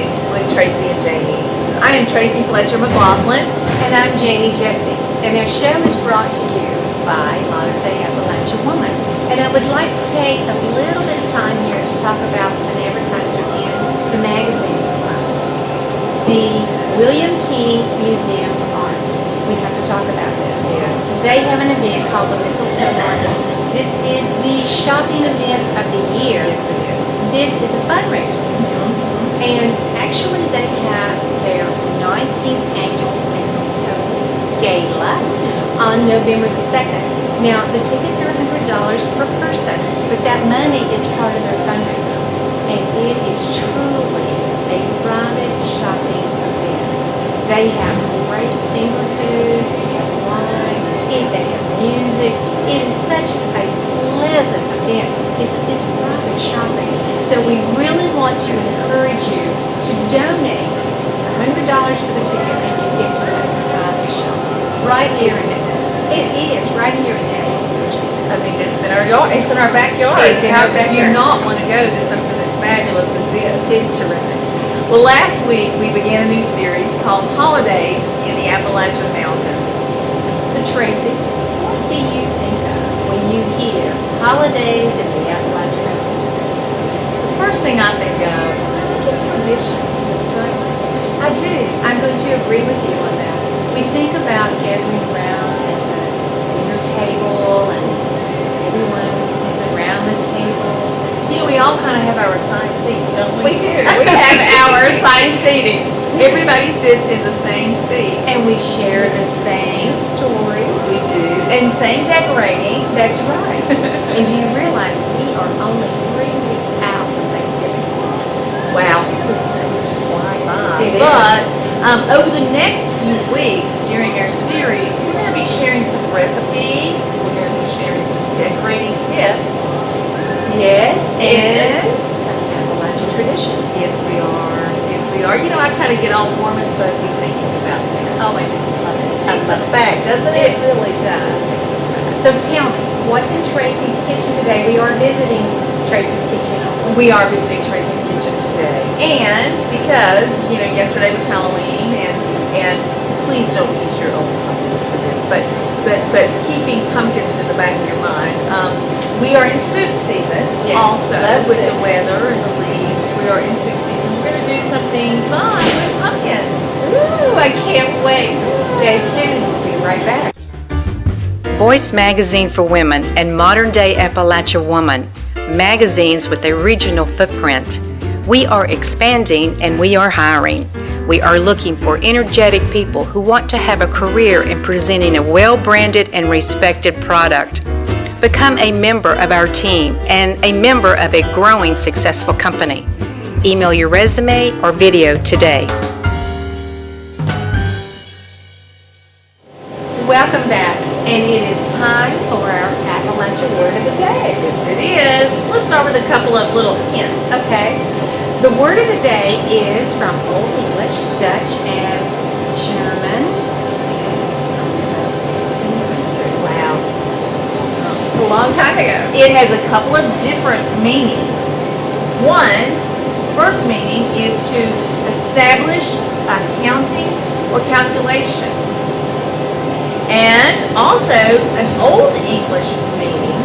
Day with Tracy and Janie. I am Tracy Fletcher McLaughlin. And I'm Janie Jesse. And our show is brought to you by Modern Day Appalachian Woman. And I would like to take a little bit of time here to talk about an advertiser in the magazine this month. The William King Museum of Art. We have to talk about this. Yes. They have an event called the Mistletoe Market. This is the shopping event of the year. Yes, it is. This is a fundraiser for them. And actually they have their 19th annual Mistletoe Gala on November the 2nd. Now, the tickets are $100 per person, but that money is part of their fundraiser. And it is truly a private shopping event. They have great finger food, they have wine, they have music. It is such a pleasant event. It's private shopping. So we really want to encourage you to donate $100 for the ticket and you get to have private shopping right here in it is right here in Abingdon. I mean, it's in our yard. It's in our backyard. It's in How our could you backyard. not want to go to something as fabulous as this? It's terrific. Well, last week we began a new series called Holidays in the Appalachian Mountains. So Tracy, what do you think of when you hear holidays in the Appalachian Mountains? The first thing I think of is tradition. That's right. I do. I'm going to agree with you on that. We think about gathering around at the dinner table and everyone is around the table. You know, we all kind of have our assigned seats, don't we? We do. We have our assigned seating. Everybody sits in the same seat. And we share the same stories. We do. And same decorating. That's right. And do you realize we are only 3 weeks out from Thanksgiving? Wow, this time is just flying by. It is. But over the next few weeks during our series, we're going to be sharing some recipes. We're going to be sharing some decorating tips. Yes, and some Appalachian traditions. Yes, we are. Yes, we are. You know, I kind of get all warm and fuzzy thinking about that. Oh, I just love it. Takes us back, doesn't It it? really does. So tell me, what's in Tracy's kitchen today? We are visiting Tracy's kitchen. We are visiting Tracy's kitchen today. And because, you know, yesterday was Halloween and please don't use your own pumpkins for this, but keeping pumpkins in the back of your mind. We are in soup season Yes, also love with soup. the weather and the leaves. We are in soup season. We're going to do something fun with pumpkins. Ooh, I can't wait. So stay tuned. We'll be right back. Voice Magazine for Women and Modern Day Appalachian Woman, magazines with a regional footprint. We are expanding and we are hiring. We are looking for energetic people who want to have a career in presenting a well-branded and respected product. Become a member of our team and a member of a growing successful company. Email your resume or video today. Welcome back. And it is time for our Appalachian Word of the Day. Yes, it is. Let's start with a couple of little hints. Okay. The word of the day is from Old English, Dutch, and German. It's from about 1600. Wow. A long time ago. It has a couple of different meanings. One, first meaning is to establish a counting or calculation. And also, an Old English meaning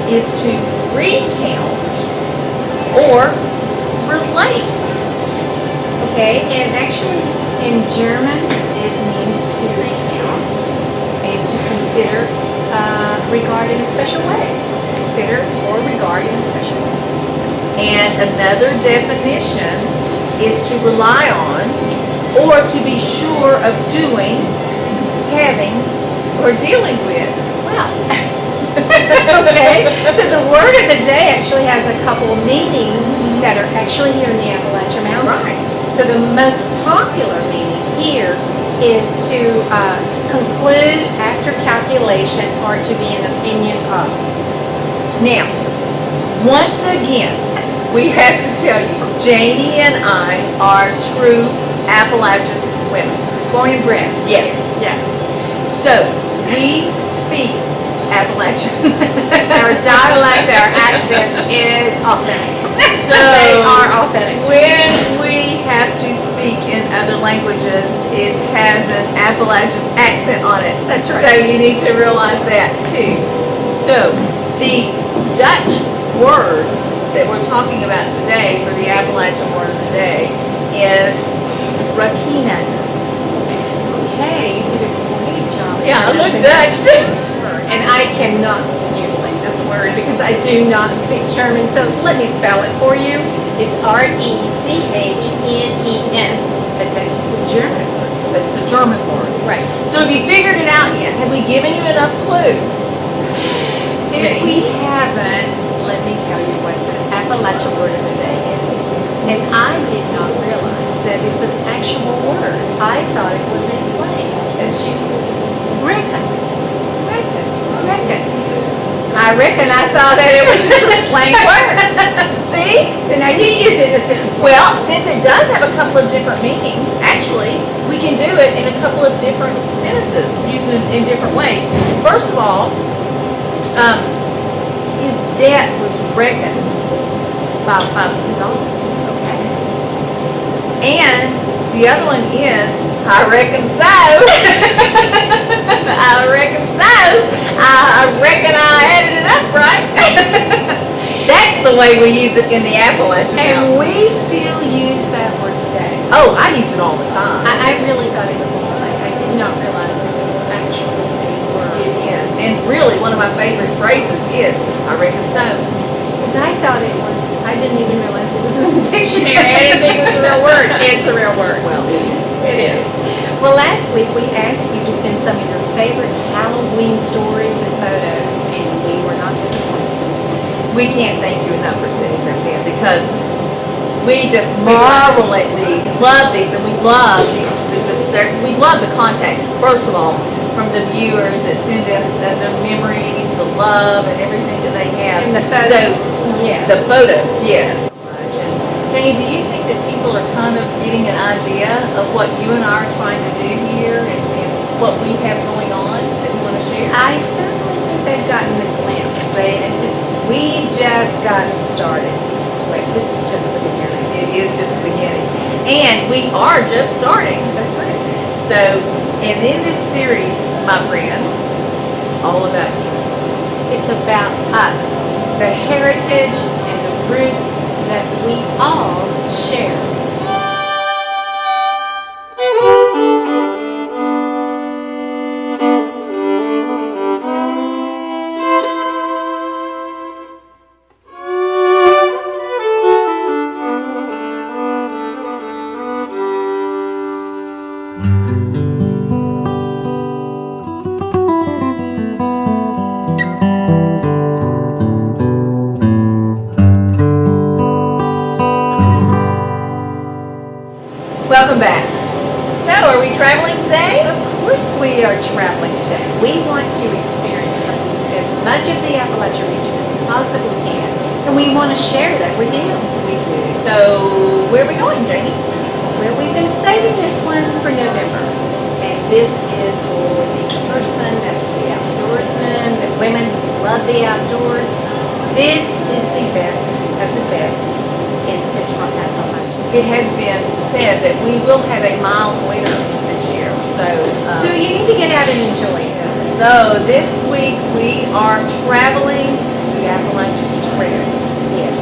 is to recount or relate. Okay, and actually in German it means to recount and to consider, regard in a special way. Consider or regard in a special way. And another definition is to rely on or to be sure of doing, having, or dealing with. Wow. Okay, so the word of the day actually has a couple of meanings that are actually here in the Appalachian Mountains. So the most popular meaning here is to conclude after calculation or to be an opinion of. Now, once again, we have to tell you, Janie and I are true Appalachian women. Born and bred. Yes. Yes. So, we speak Appalachian. Our dialect, our accent is authentic. So, they are authentic. when we have to languages, it has an Appalachian accent on it. That's right. So you need to realize that too. So the Dutch word that we're talking about today for the Appalachian word of the day is rakina. Okay, you did a great job. Yeah, I look pronouncing Dutch too. that. And I cannot mutilate this word because I do not speak German. So let me spell it for you. It's Rechnen, but that's the German word. That's the German word. Right. So have you figured it out yet? Have we given you enough clues? If we haven't, let me tell you what the Appalachian word of the day is. And I did not realize that it's an actual word. I thought it was a slang that's used. Reckon. I reckon I thought that it was just a slang word. See? So now you use it in a sentence. Well, since it does have a couple of different meanings, actually, we can do it in a couple of different sentences, used in different ways. First of all, his debt was reckoned by $500. Okay. And the other one is, I reckon so. I reckon so. I reckon I added it up right. That's the way we use it in the Appalachian. And we still use that word today. Oh, I use it all the time. I really thought it was a slang. I did not realize it was actually a word. It is. And really, one of my favorite phrases is, I reckon so. Because I thought it was, I didn't even realize it was in the dictionary. I didn't think it was a real word. It's a real word. Well, it is. It is. Well, last week we asked you to send some of your favorite Halloween stories and photos, and we were not disappointed. We can't thank you enough for sending this in because we just marvel at these, love these, and we love these. We love the contact. First of all, from the viewers that send in the memories, the love, and everything that they have. And the photos. So, Yes. the photos, yes. Janie, do you think that people are kind of getting an idea of what you and I are trying to do here and what we have going on that we want to share? I certainly think they've gotten a glimpse. We just got started. Just wait. This is just the beginning. It is just the beginning. And we are just starting. That's right. So, and in this series, my friends, it's all about you. It's about us, the heritage and the roots that we all share. Welcome back. So, are we traveling today? Of course we are traveling today. We want to experience as much of the Appalachian region as we possibly can, and we want to share that with you. We do. So, where are we going, Janie? Well, we've been saving this one for November, and this is for the person that's the outdoorsman, the women who love the outdoors. This is the best of the best in Central Appalachia. It has been said that we will have a mild winter this year. So you need to get out and enjoy this. So this week we are traveling the Appalachian Trail. Yes.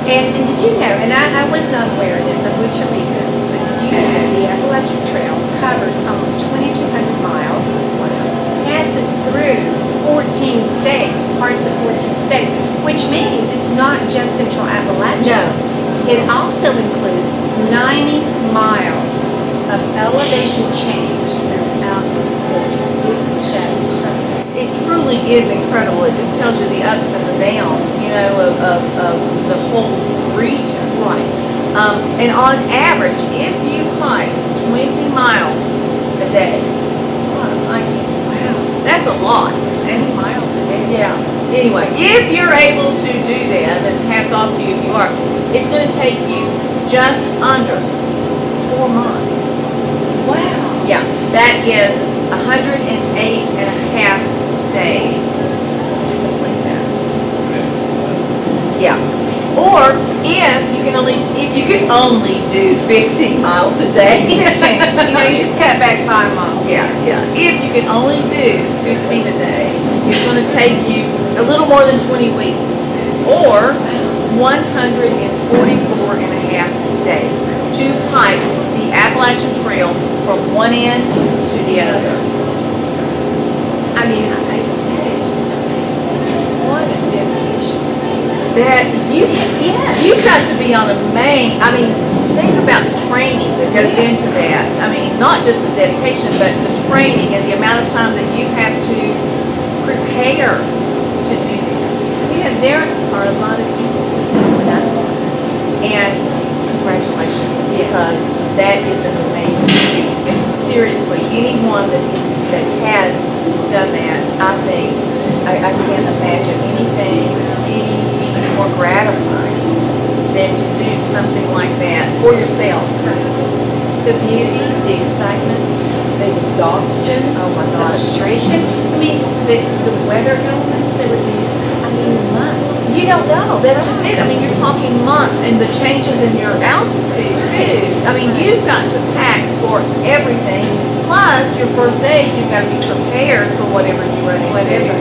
And did you know, and I was not aware of this, I'm going to read this, but did you know that the Appalachian Trail covers almost 2,200 miles, passes through 14 states, parts of 14 states, which means it's not just Central Appalachia. No. It also includes 90 miles of elevation change throughout its course. Isn't that incredible? It truly is incredible. It just tells you the ups and the downs, of the whole region. Right. And on average, if you hike 20 miles a day, that's a lot of hiking. Wow. That's a lot. 20 miles a day. Yeah. Anyway, if you're able to do that, and hats off to you if you are, it's going to take you just under 4 months. Wow. Yeah, that is 108 and a half days to complete that. Yeah. Or if you could only do 15 miles a day. 15. You just cut back 5 miles. Yeah. If you can only do 15 a day, it's going to take you a little more than 20 weeks, or 144 and a half days to hike the Appalachian Trail from one end to the other. I mean, that is just amazing. What a dedication to do that. You've got to be on a think about the training that goes into that. I mean, not just the dedication, but the training and the amount of time that you have to prepare to do this. Yeah, there are a lot of people who have done that. And congratulations, Yes. because that is an amazing feat. And seriously, anyone that has done that, I think, I can't imagine anything any more gratifying than to do something like that for yourself. The beauty, the excitement, the exhaustion, Oh my the gosh. frustration. I mean, the weather elements, there would be, months. You don't know. That's just it. I mean, you're talking months, and the changes in your altitude too. I mean, you've got to pack for everything. Plus, your first day, you've got to be prepared for whatever you run into. Whatever.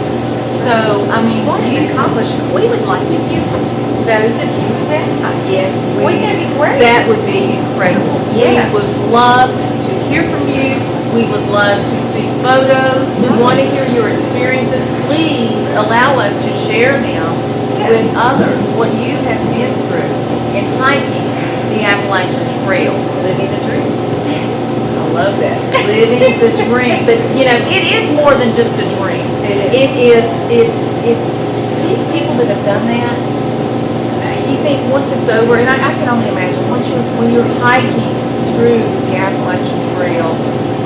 So, I mean, What an accomplishment. We would like to hear from those of you who have. yes, Wouldn't that be great? That would be incredible. Yes. We would love to hear from you. We would love to see photos. We want to hear your experiences. Please allow us to share them with others, what you have been through in hiking the Appalachian Trail. Living the dream. I love that. Living the dream. But, it is more than just a dream. It's these people that have done that. You think once it's over, and I can only imagine, when you're hiking through the Appalachian Trail,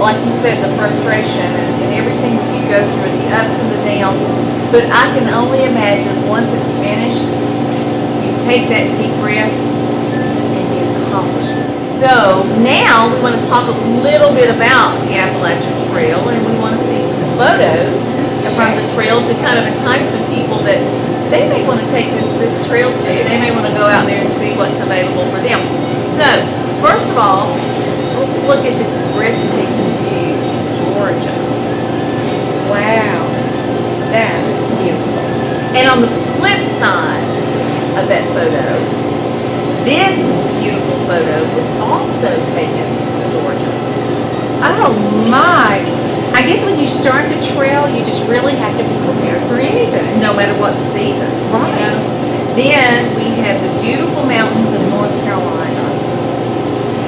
like you said, the frustration and everything that you go through, the ups and the downs. But I can only imagine once it's finished, you take that deep breath and you accomplish it. So now we want to talk a little bit about the Appalachian Trail, and we want to see some photos from the trail to kind of entice some people that they may want to take this trail too. They may want to go out there and see what's available for them. So first of all, let's look at this breathtaking view of Georgia. Wow. That is beautiful. And on the flip side of that photo, this beautiful photo was also taken in Georgia. Oh my. I guess when you start the trail, you just really have to be prepared for anything. No matter what the season. Right. Then we have the beautiful mountains of North Carolina.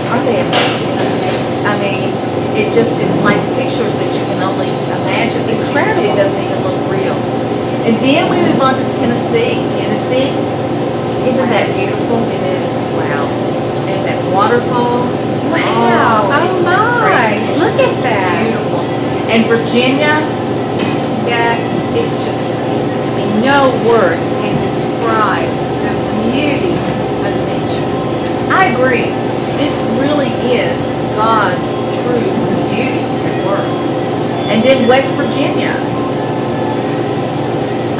Aren't they amazing? I mean, it's like pictures that you can only imagine. Incredible. It doesn't even look real. And then we move on to Tennessee. Tennessee. Isn't that beautiful? It is. Wow. And that waterfall. Wow. Oh isn't that my. crazy? Look at that. Beautiful. And Virginia. That is just amazing. I mean, no words can describe the beauty of nature. I agree. This really is God's true beauty at work. And then West Virginia.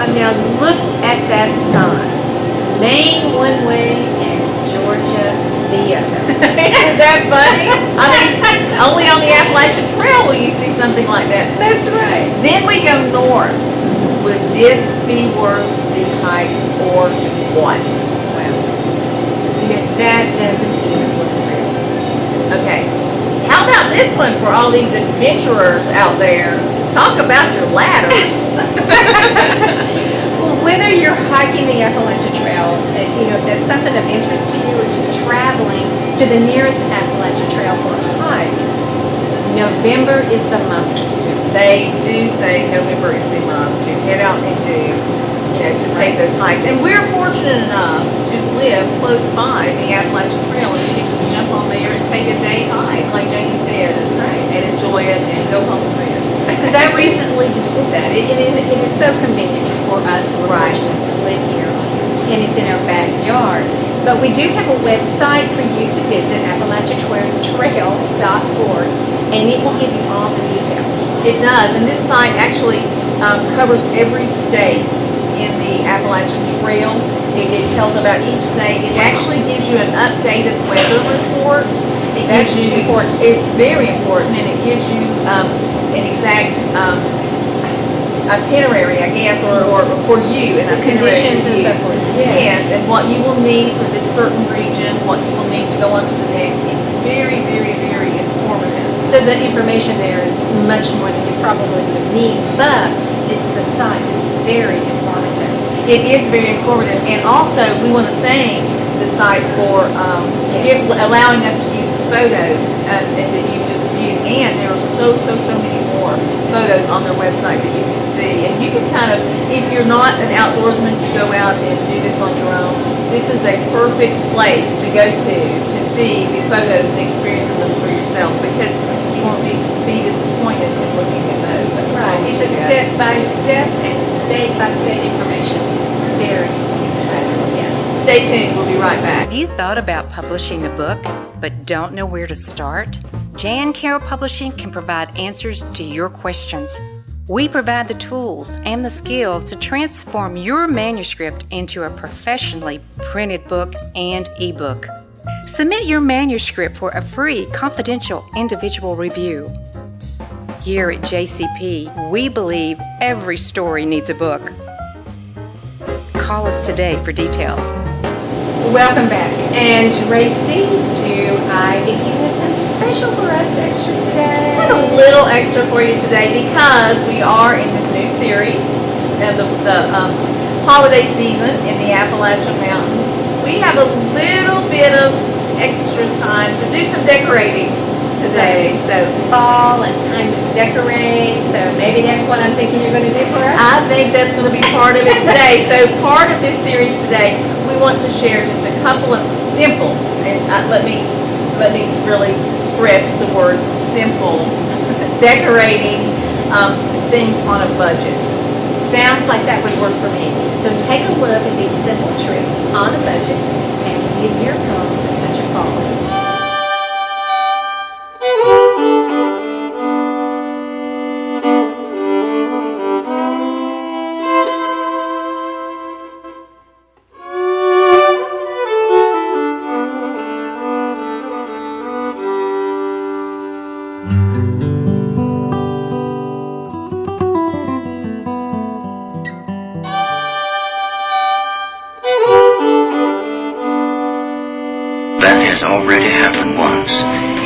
Now look at that sign. Maine one way and Georgia the other. Isn't that funny? I mean, only on the Appalachian Trail will you see something like that. That's right. Then we go north. Would this be worth the hike or what? Well, that doesn't even look real. Okay. How about this one for all these adventurers out there? Talk about your ladders. Well, whether you're hiking the Appalachian Trail, if that's something of interest to you, or just traveling to the nearest Appalachian Trail for a hike, November is the month to do it. They do say November is the month to head out and do, to take those hikes. And we're fortunate enough to live close by the Appalachian Trail, and you can just jump on there and take a day hike, like Janie said. That's right. And enjoy it and go home and rest. Because I recently just did that. It is so convenient for us who are fortunate to live here, and it's in our backyard. But we do have a website for you to visit, AppalachianTrail.org, and it will give you all the details. It does, and this site actually covers every state in the Appalachian Trail. It tells about each state. It actually gives you an updated weather report. That's important. It's very important, and it gives you an exact itinerary, I guess, or for you, The conditions and so forth. Yes, and what you will need for this certain region, what you will need to go on to the next. It's very, very, very informative. So the information there is much more than you probably would need, but the site is very informative. It is very informative, and also we want to thank the site for allowing us to use the photos that you just viewed, and there are so many more photos on their website that you can see. And you can kind of, if you're not an outdoorsman to go out and do this on your own, this is a perfect place to go to see the photos and experience them for yourself, because you won't be disappointed in looking at those. Right. It's a step-by-step and state-by-state information. It's very fabulous. Yes. Stay tuned. We'll be right back. Have you thought about publishing a book but don't know where to start? Jan Carroll Publishing can provide answers to your questions. We provide the tools and the skills to transform your manuscript into a professionally printed book and ebook. Submit your manuscript for a free, confidential, individual review. Here at JCP, we believe every story needs a book. Call us today for details. Welcome back. And Tracy, do I think you have something special for us extra today? I have a little extra for you today because we are in this new series and the holiday season in the Appalachian Mountains. We have a little bit of extra time to do some decorating today. So Fall and time to decorate. So maybe that's what I'm thinking you're going to do for us. I think that's going to be part of it today. So part of this series today, we want to share just a couple of simple, and let me really stress the word simple, decorating things on a budget. Sounds like that would work for me. So take a look at these simple tricks on a budget and give your home a touch of fall. That has already happened once.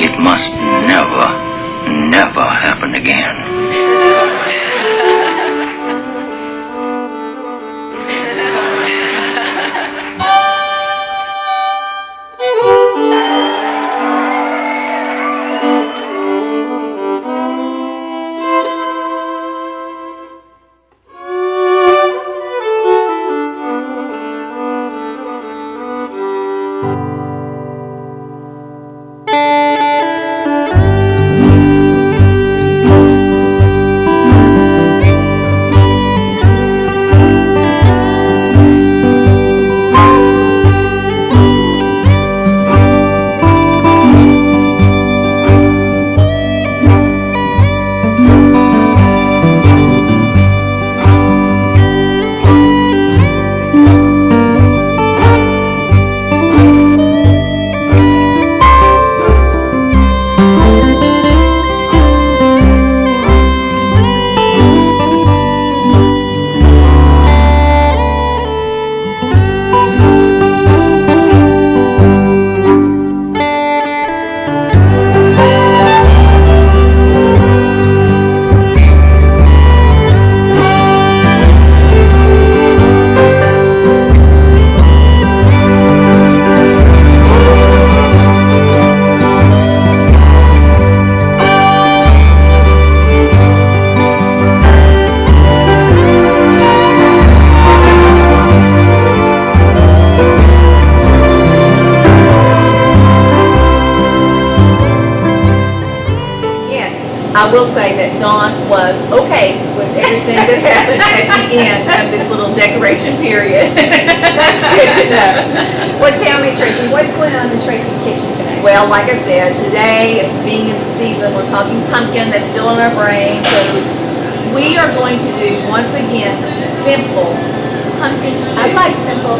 It must never happen again. I will say that Dawn was okay with everything that happened at the end of this little decoration period. That's good to know. Well, tell me, Tracy, what's going on in Tracy's kitchen today? Well, like I said, today, being in the season, we're talking pumpkin. That's still in our brain. So we are going to do, once again, simple pumpkin soup. I like simple.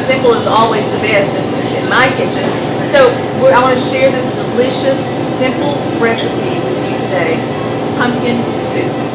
Simple is always the best in my kitchen. So I want to share this delicious, simple recipe with you today, pumpkin soup.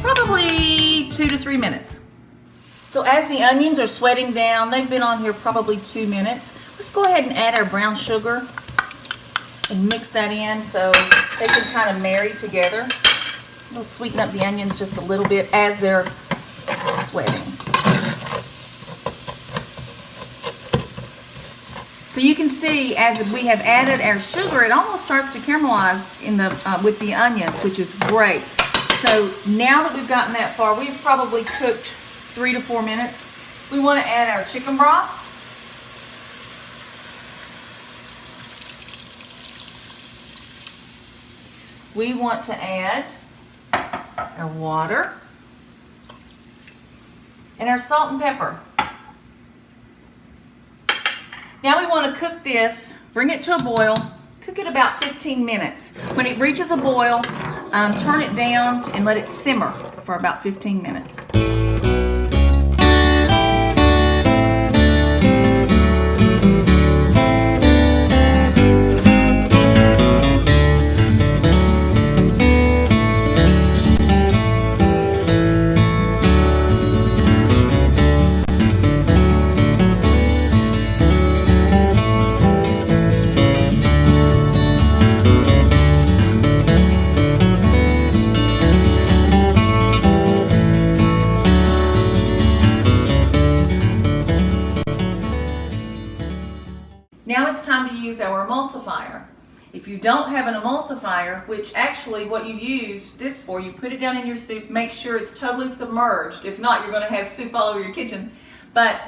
Probably 2 to 3 minutes. So as the onions are sweating down, they've been on here probably 2 minutes. Let's go ahead and add our brown sugar and mix that in so they can kind of marry together. We'll sweeten up the onions just a little bit as they're sweating. So you can see as we have added our sugar, it almost starts to caramelize in the with the onions, which is great. So now that we've gotten that far, we've probably cooked 3 to 4 minutes. We want to add our chicken broth. We want to add our water and our salt and pepper. Now we want to cook this, bring it to a boil, cook it about 15 minutes. When it reaches a boil, turn it down and let it simmer for about 15 minutes. Now it's time to use our emulsifier. If you don't have an emulsifier, which actually what you use this for, you put it down in your soup, make sure it's totally submerged. If not, you're going to have soup all over your kitchen. But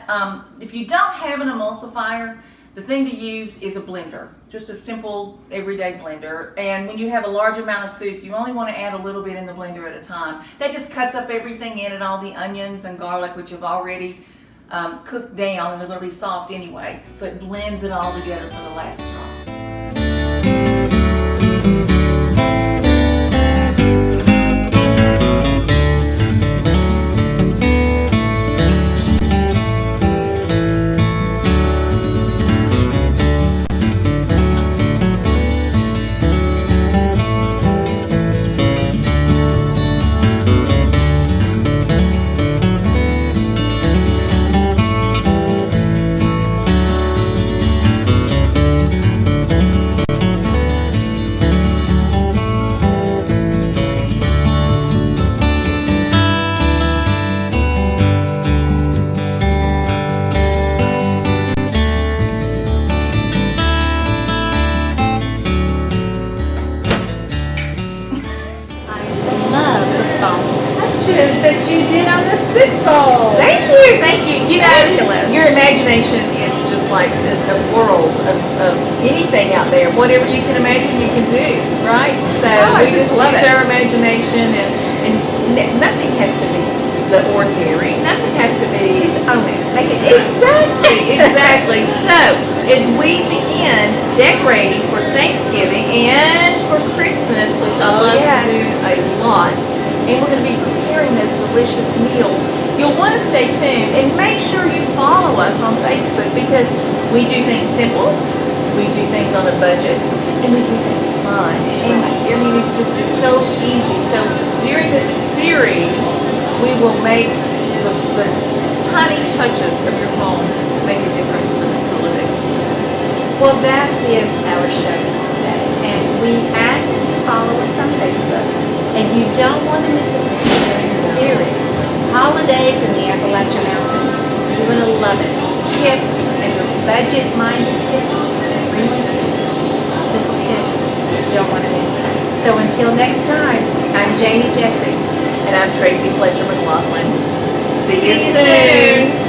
if you don't have an emulsifier, the thing to use is a blender, just a simple everyday blender. And when you have a large amount of soup, you only want to add a little bit in the blender at a time. That just cuts up everything in it, all the onions and garlic, which have already cooked down, and they're going to be soft anyway. So it blends it all together for the last drop. That you did on the soup bowl. Thank you, thank you. You know, Fabulous. your imagination is just like a world of anything out there. Whatever you can imagine, you can do, right? So I we just just love use it. our imagination, and nothing has to be the ordinary. Nothing has to be. Just own it. Make it Exactly, exactly. So as we begin decorating for Thanksgiving and for Christmas, which I love yes. to do a lot, and we're going to be preparing those delicious meals. You'll want to stay tuned and make sure you follow us on Facebook, because we do things simple, we do things on a budget, and we do things fun. And I mean, it's so easy. So during this series, we will make the tiny touches of your home make a difference for this holiday season. Well, that is our show for today. And we ask that you follow us on Facebook. And you don't want to miss a thing during the series. Holidays in the Appalachian Mountains. You're going to love it. Tips, and your budget-minded tips, friendly tips, simple tips. You don't want to miss it. So until next time, I'm Janie Jesse. And I'm Tracy Fletcher McLaughlin. See you See you soon.